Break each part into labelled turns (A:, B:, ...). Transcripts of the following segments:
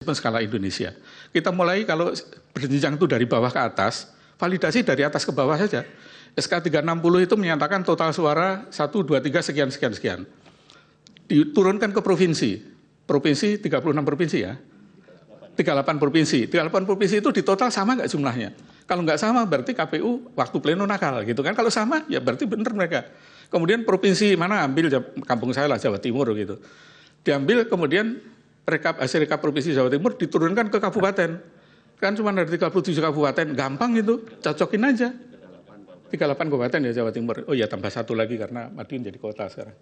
A: skala Indonesia. Kita mulai kalau berjenjang itu dari bawah ke atas, validasi dari atas ke bawah saja. SK 360 itu menyatakan total suara 1, 2, 3, sekian. Diturunkan ke provinsi. Provinsi 36 provinsi ya. 38 provinsi. 38 provinsi itu di total sama nggak jumlahnya? Kalau nggak sama berarti KPU waktu pleno nakal gitu kan. Kalau sama ya berarti benar mereka. Kemudian provinsi mana ambil kampung saya lah Jawa Timur gitu. Diambil kemudian hasil rekap provinsi Jawa Timur diturunkan ke kabupaten. Kan cuma ada 37 kabupaten, gampang itu, cocokin aja. 38 kabupaten ya Jawa Timur. Oh ya tambah satu lagi karena Madiun jadi kota sekarang.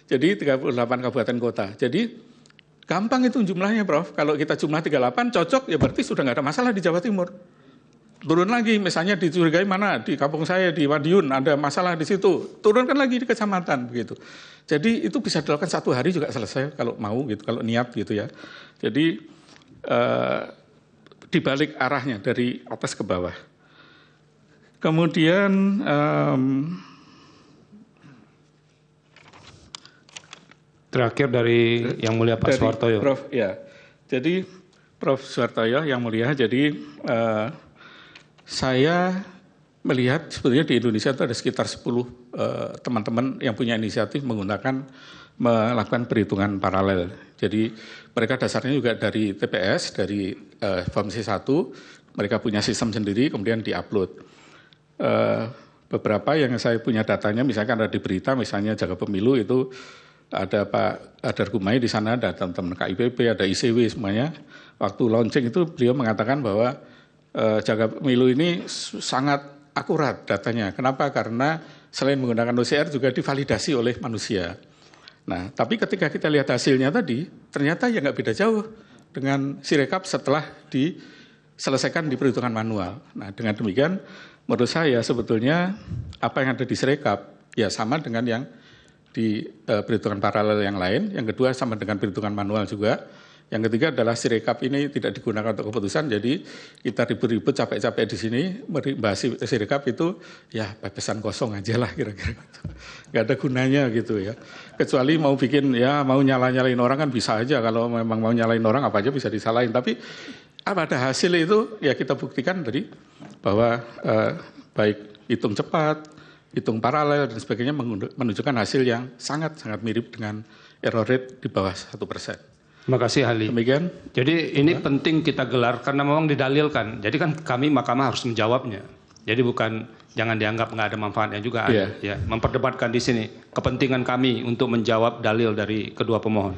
A: Jadi 38 kabupaten kota. Jadi gampang itu jumlahnya Prof. Kalau kita jumlah 38 cocok ya berarti sudah nggak ada masalah di Jawa Timur. Turun lagi misalnya dicurigai mana di kampung saya di Madiun ada masalah di situ. Turunkan lagi di kecamatan begitu. Jadi itu bisa dilakukan 1 hari juga selesai kalau mau gitu, kalau niat gitu ya. Jadi dibalik arahnya dari atas ke bawah. Kemudian
B: terakhir dari Yang Mulia Pak Suhartoyo.
A: Prof, ya. Jadi Prof Suhartoyo Yang Mulia, jadi saya melihat sebetulnya di Indonesia itu ada sekitar 10 teman-teman yang punya inisiatif melakukan perhitungan paralel. Jadi mereka dasarnya juga dari TPS, dari form C1, mereka punya sistem sendiri kemudian diupload. Beberapa yang saya punya datanya misalkan ada di berita misalnya Jaga Pemilu itu ada Pak Adar Gumai di sana, ada teman-teman KIPP, ada ICW semuanya. Waktu launching itu beliau mengatakan bahwa Jaga Pemilu ini sangat akurat datanya. Kenapa? Karena selain menggunakan OCR juga divalidasi oleh manusia. Nah, tapi ketika kita lihat hasilnya tadi, ternyata ya nggak beda jauh dengan Sirekap setelah diselesaikan di perhitungan manual. Nah, dengan demikian menurut saya sebetulnya apa yang ada di Sirekap ya sama dengan yang di perhitungan paralel yang lain. Yang kedua sama dengan perhitungan manual juga. Yang ketiga adalah Sirekap ini tidak digunakan untuk keputusan, jadi kita ribut-ribut capek-capek di sini membahas Sirekap itu ya pepesan kosong aja lah kira-kira gitu. Nggak ada gunanya gitu ya. Kecuali mau bikin ya mau nyalain orang kan bisa aja, kalau memang mau nyalain orang apa aja bisa disalahin. Tapi pada hasil itu ya kita buktikan tadi bahwa baik hitung cepat, hitung paralel dan sebagainya menunjukkan hasil yang sangat-sangat mirip dengan error rate di bawah 1%.
B: Terima kasih ahli.
A: Demikian.
B: Jadi ini penting kita gelar karena memang didalilkan. Jadi kan kami mahkamah harus menjawabnya. Jadi bukan jangan dianggap nggak ada manfaatnya juga.
A: Yeah.
B: Ya, memperdebatkan di sini kepentingan kami untuk menjawab dalil dari kedua pemohon.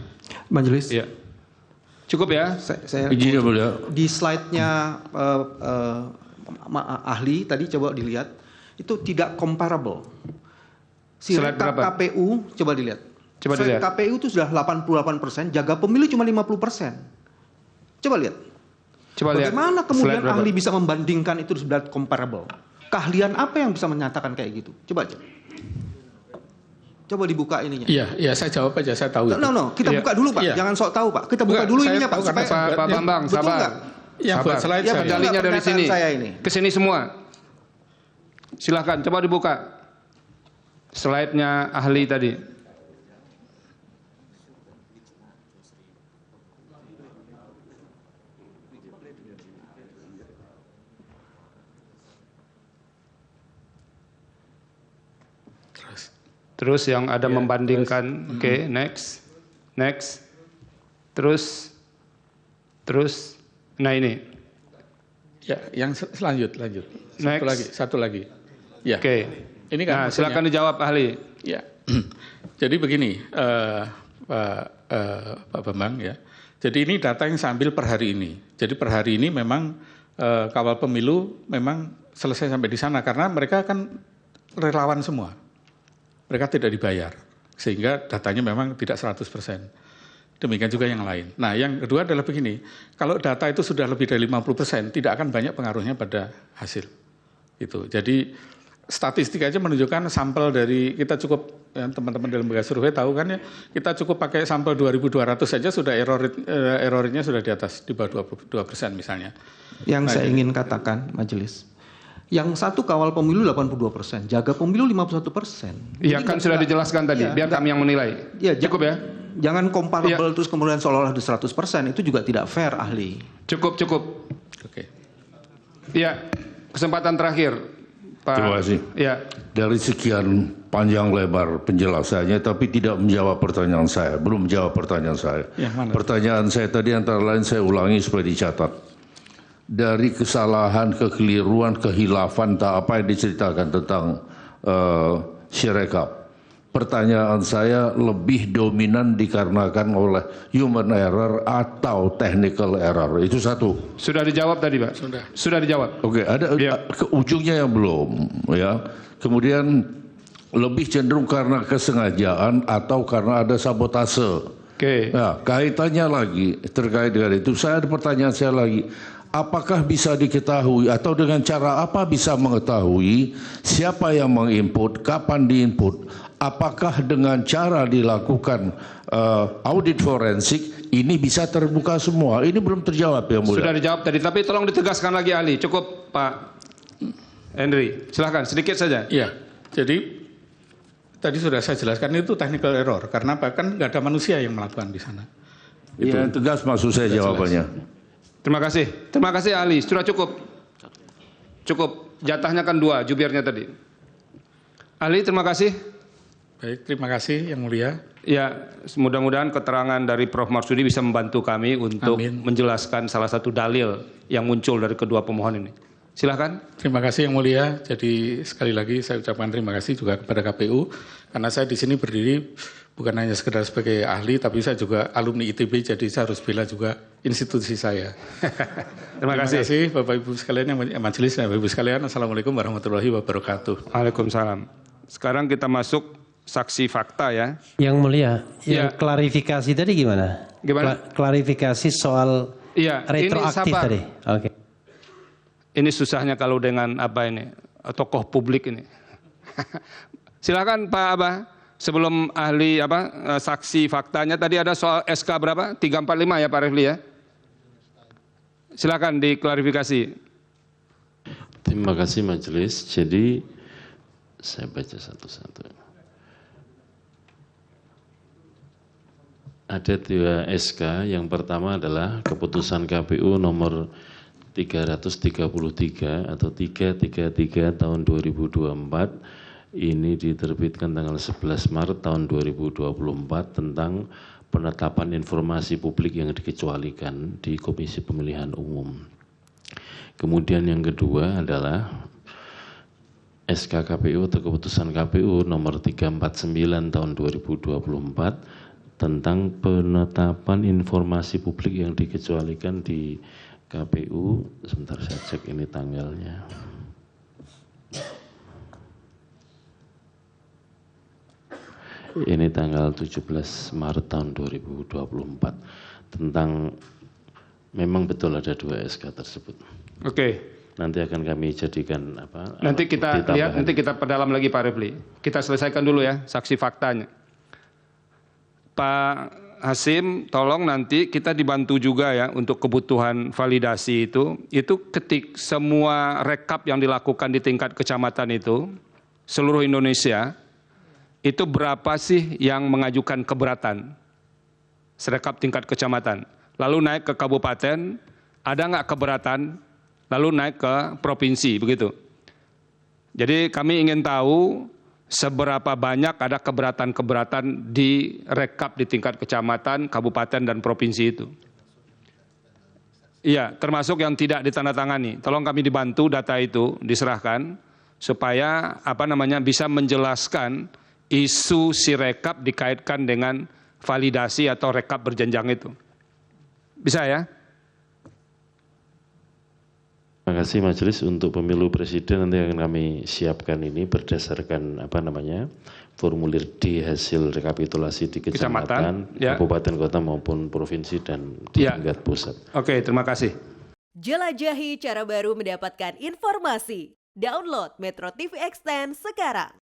C: Majelis.
B: Ya. Cukup ya.
C: Saya
B: Izin ya beliau.
C: di slide-nya ahli tadi coba dilihat itu tidak comparable.
B: Slide
C: Sirekap
B: berapa?
C: KPU coba dilihat.
B: Coba dilihat.
C: KPU itu sudah 88%, Jaga Pemilu cuma 50%. Coba lihat.
B: Coba lihat.
C: Bagaimana kemudian
B: Slide berapa?
C: ahli bisa membandingkan itu sudah comparable? Keahlian apa yang bisa menyatakan kayak gitu? Coba aja. Coba dibuka ininya.
A: Iya, saya jawab aja, saya tahu.
C: No, kita
B: Iya.
C: buka dulu Pak,
A: Iya.
C: jangan sok tahu Pak. Kita buka
A: Enggak,
C: dulu
A: saya
C: ininya Pak.
A: tahu karena
C: supaya-
B: Pak Bambang,
C: Betul
B: sabar.
C: nggak?
A: Yang buat
B: Sabar.
A: slide
C: Ya,
A: saya.
C: betul.
B: Dalilnya dari
C: pernyataan
B: sini.
C: saya ini.
B: Ke sini semua. Silahkan, coba dibuka. Slide-nya ahli tadi. Terus yang ada membandingkan, oke, next, terus, nah ini,
A: Ya, yang lanjut.
B: Next.
A: Satu lagi. Ya.
B: oke.
A: Ini kan
B: Nah,
A: maksudnya-
B: silakan dijawab ahli.
A: Ya. Jadi begini, Pak Bambang ya. Jadi ini data yang saya ambil per hari ini. Jadi per hari ini memang kawal pemilu memang selesai sampai di sana karena mereka kan relawan semua. Mereka tidak dibayar, sehingga datanya memang tidak 100%. Demikian juga yang lain. Nah, yang kedua adalah begini, kalau data itu sudah lebih dari 50%, tidak akan banyak pengaruhnya pada hasil. Itu. Jadi statistik aja menunjukkan sampel dari, kita cukup, ya, teman-teman dalam lembaga survei tahu kan ya, kita cukup pakai sampel 2.200 saja sudah errornya sudah di atas, di bawah 22% misalnya.
C: Yang saya ingin katakan, Majelis, yang satu kawal pemilu 82%, Jaga Pemilu 51%.
B: Iya kan sudah dijelaskan tadi,
C: Iya,
B: biar kami yang menilai.
C: Ya,
B: Cukup ya?
C: Jangan comparable terus kemudian seolah-olah 100%, itu juga tidak fair, ahli.
B: Cukup.
A: Oke.
B: Ya, kesempatan terakhir, Pak.
D: Terima kasih.
B: Ya.
D: Dari sekian panjang lebar penjelasannya, tapi tidak menjawab pertanyaan saya, belum menjawab pertanyaan saya.
A: Yang mana?
D: Pertanyaan saya tadi antara lain saya ulangi supaya dicatat. Dari kesalahan, kekeliruan, kehilafan, apa yang diceritakan tentang Sirekap. Pertanyaan saya lebih dominan dikarenakan oleh human error atau technical error. Itu satu.
B: Sudah dijawab tadi, Pak? Sudah dijawab.
D: Oke, ada ke ujungnya yang belum, ya. Kemudian lebih cenderung karena kesengajaan atau karena ada sabotase.
B: Oke.
D: Nah, kaitannya lagi terkait dengan itu, saya ada pertanyaan saya lagi. Apakah bisa diketahui atau dengan cara apa bisa mengetahui siapa yang menginput, kapan diinput? Apakah dengan cara dilakukan audit forensik ini bisa terbuka semua? Ini belum terjawab yang mulia.
B: Sudah dijawab tadi, tapi tolong ditegaskan lagi ahli. Cukup Pak Henry, silahkan sedikit saja.
A: Iya, jadi tadi sudah saya jelaskan itu technical error. Karena apa? Kan nggak ada manusia yang melakukan di sana.
D: Iya, tegas maksud saya jawabannya.
B: Terima kasih ahli. Sudah cukup. Jatahnya kan 2, jubirnya tadi. Ahli, terima kasih.
A: Baik, terima kasih yang mulia.
B: Ya, mudah-mudahan keterangan dari Prof. Marsudi bisa membantu kami untuk menjelaskan salah satu dalil yang muncul dari kedua pemohon ini. Silahkan.
A: Terima kasih yang mulia. Jadi sekali lagi saya ucapkan terima kasih juga kepada KPU karena saya di sini berdiri bukan hanya sekedar sebagai ahli, tapi saya juga alumni ITB, jadi saya harus bela juga institusi saya.
B: Terima kasih
A: Bapak Ibu sekalian yang majelis dan Bapak Ibu sekalian. Assalamualaikum warahmatullahi wabarakatuh.
B: Waalaikumsalam. Sekarang kita masuk saksi fakta ya.
E: Yang mulia,
B: Ya.
E: yang klarifikasi tadi gimana?
B: Gimana?
E: Klarifikasi soal
B: Iya,
E: retroaktif
B: ini sabar.
E: tadi. Oke.
B: Ini susahnya kalau dengan apa ini, tokoh publik ini. Silakan Pak Abah, sebelum ahli saksi faktanya tadi ada soal SK berapa? 345 ya Pak Refli ya. Silakan diklarifikasi.
F: Terima kasih majelis. Jadi saya baca satu-satu. Ada 2 SK. Yang pertama adalah keputusan KPU nomor 333 atau 333 tahun 2024. Ini diterbitkan tanggal 11 Maret tahun 2024 tentang penetapan informasi publik yang dikecualikan di Komisi Pemilihan Umum. Kemudian yang kedua adalah SK KPU atau keputusan KPU nomor 349 tahun 2024 tentang penetapan informasi publik yang dikecualikan di KPU. Sebentar saya cek ini tanggalnya. Ini tanggal 17 Maret tahun 2024 tentang, memang betul ada 2 SK tersebut.
B: Oke.
F: Nanti akan kami jadikan
B: Nanti kita lihat, nanti kita perdalam lagi Pak Refli. Kita selesaikan dulu ya saksi faktanya. Pak Hasim, tolong nanti kita dibantu juga ya untuk kebutuhan validasi itu ketik semua rekap yang dilakukan di tingkat kecamatan itu, seluruh Indonesia, itu berapa sih yang mengajukan keberatan? Serekap tingkat kecamatan. Lalu naik ke kabupaten, ada nggak keberatan? Lalu naik ke provinsi, begitu. Jadi kami ingin tahu seberapa banyak ada keberatan-keberatan di rekap di tingkat kecamatan, kabupaten, dan provinsi itu. Iya, termasuk yang tidak ditandatangani. Tolong kami dibantu data itu diserahkan supaya bisa menjelaskan isu si rekap dikaitkan dengan validasi atau rekap berjenjang itu. Bisa ya?
F: Terima kasih majelis. Untuk pemilu presiden nanti akan kami siapkan ini berdasarkan formulir D hasil rekapitulasi di kecamatan,
B: ya.
F: kabupaten, kota maupun provinsi dan di tingkat pusat.
B: Oke, terima kasih.
G: Jelajahi cara baru mendapatkan informasi. Download Metro TV Extend sekarang.